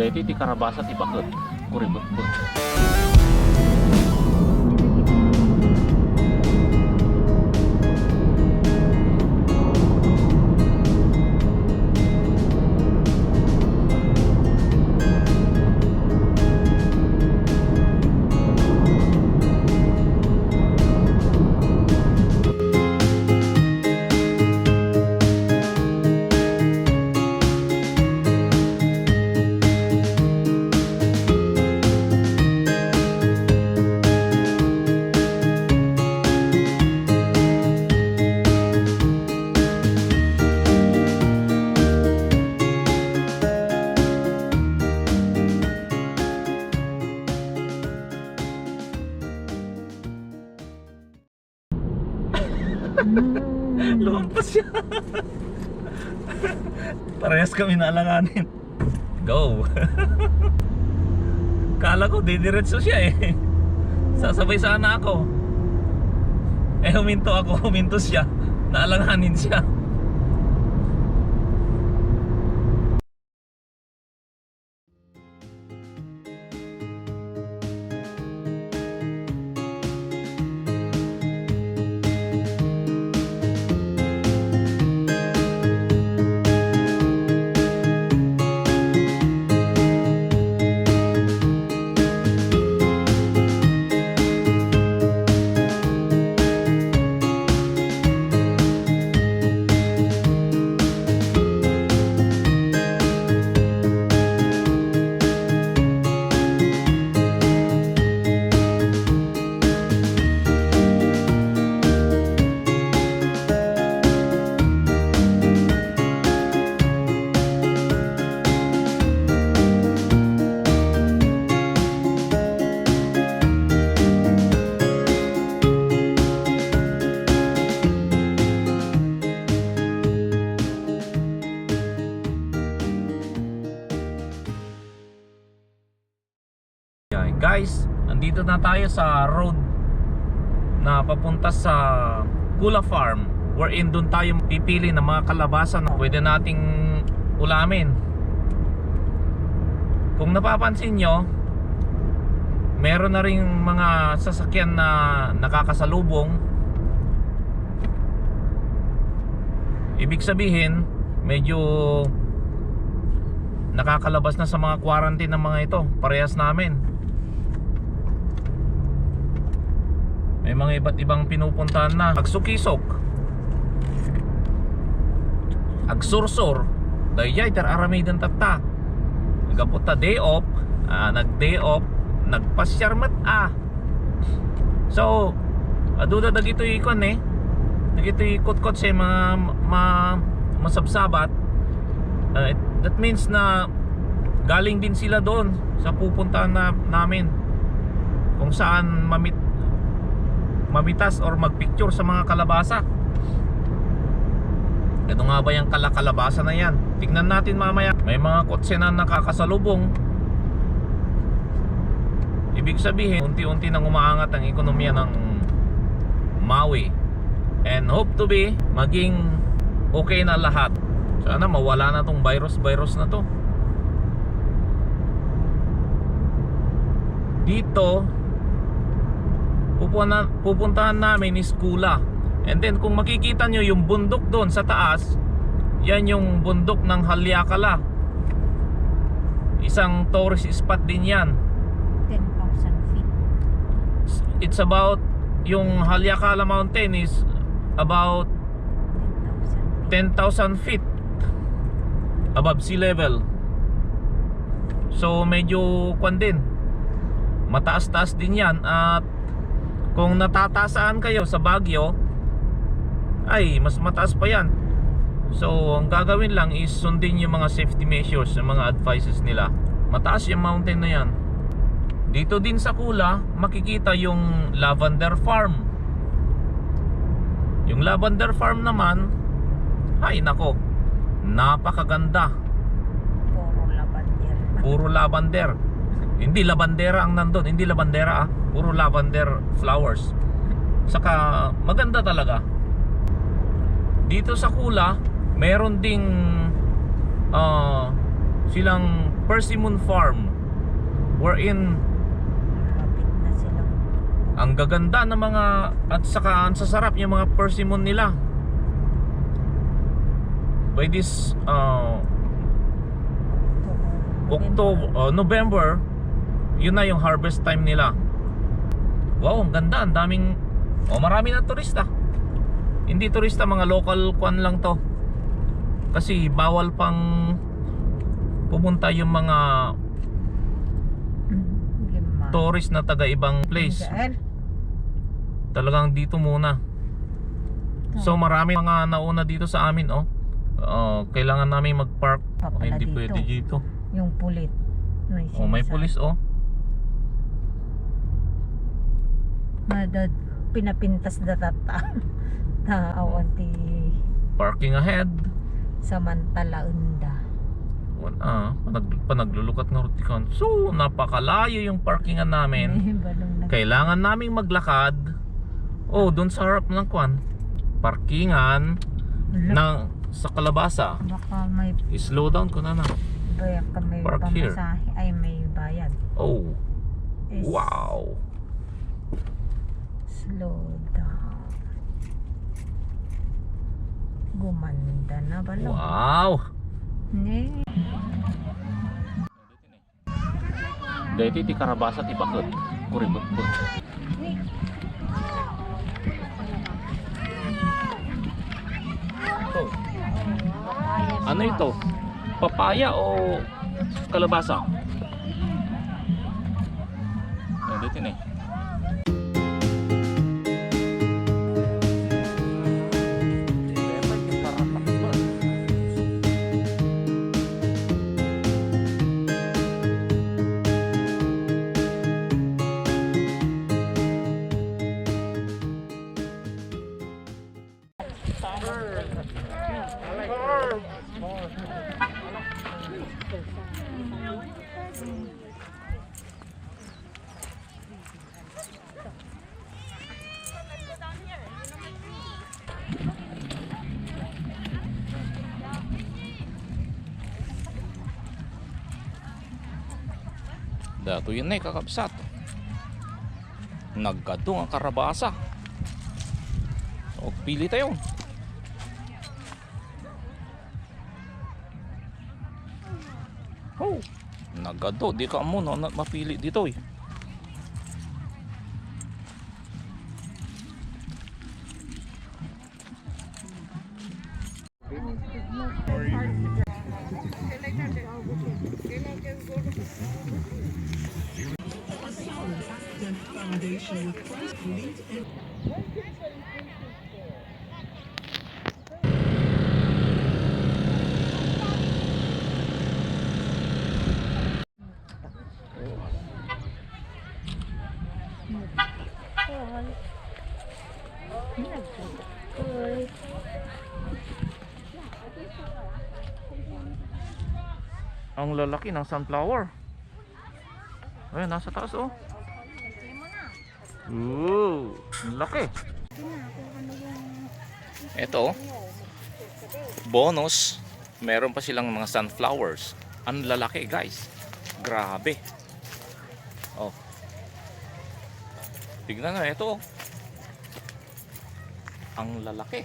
Dahiti ti karabasa ti bakit. Kuribot-bot. Lumampas siya. Parehas kami naalanganin. Go. Kala ko didiretso siya eh. Sasabay sana ako. Eh huminto siya. Naalanganin siya. Guys, nandito na tayo sa road na papunta sa Kula Farm, wherein doon tayo pipili ng mga kalabasa na pwede nating ulamin. Kung napapansin nyo, meron na rin mga sasakyan na nakakasalubong. Ibig sabihin, medyo nakakalabas na sa mga quarantine ng mga ito, parehas namin. May mga iba't ibang pinupuntahan na. Agsukisok, agsursur, dayay ter aramidan tatta. Nagapunta day off, nag-day off, nagpasyarmat So, aduda dagito ikon eh. Dagito ikot-kot sa mga masabsabat. That means na galing din sila doon sa pupuntahan namin, kung saan mamitas or magpicture sa mga kalabasa. Ito nga ba yung kalabasa na yan? Tingnan natin mamaya. May mga kotse na nakakasalubong. Ibig sabihin, unti-unti nang umaangat ang ekonomiya ng Maui. And hope to be maging okay na lahat. Sana mawala na tong virus na to. Dito pupuntahan namin is Kula. And then kung makikita nyo yung bundok doon sa taas, yan yung bundok ng Haleakala. Isang tourist spot din yan. 10,000 feet. It's about, yung Haleakala Mountain is about 10,000 feet above sea level. So medyo kwan din, mataas-taas din yan. At kung natatasaan kayo sa Baguio, ay mas mataas pa yan. So ang gagawin lang is sundin yung mga safety measures, yung mga advices nila. Mataas yung mountain na yan. Dito din sa Kula makikita yung lavender farm. Yung lavender farm naman, ay nako, napakaganda. Puro lavender. Puro lavender. Hindi labandera ang nandun, hindi labandera puro lavender flowers. Saka maganda talaga. Dito sa Kula, meron ding silang Persimmon Farm. Wherein Malapit na silang ang gaganda ng mga at saka ang sasarap yung mga persimmon nila. By this November, yun na yung harvest time nila. Wow, ang ganda, ang daming marami na turista. Hindi turista, mga local kwan lang to. Kasi bawal pang pumunta yung mga Lima. tourist na taga ibang place. Gael. Talagang dito muna. So marami mga nauna dito sa amin, kailangan namin mag-park. Papala Hindi dito. pwede dito. Yung pulit. May sinasabi. pulis Madad pinapintas datata. Taawan ti Parking ahead. samantala unda. Panaglulukat ng rutikan. So napakalayo yung parkingan namin. Balong Kailangan naming maglakad. Doon sa harap ng kwan. Parkingan ng sa Kalabasa. Baka may I-slow down ko na. bayak ka may Park here. pamasahe. Ay may bayad. Is Wow. Slow down. Gumanda na balong. Wow. Ne. Dahil ti Karabasa ti bakit. Kuribot po. Ano ito? Papaya o kalabasa? Dito na. Dato yun na kakabsat. Nagkado ang Karabasa. O pili tayo. Nagkado, di ka mo na mapili dito eh. Ang lalaki ng sunflower. Ayun, nasa taas ang laki. Ito, bonus, meron pa silang mga sunflowers. Ang lalaki, guys. Grabe. Tignan na ito. Ang lalaki.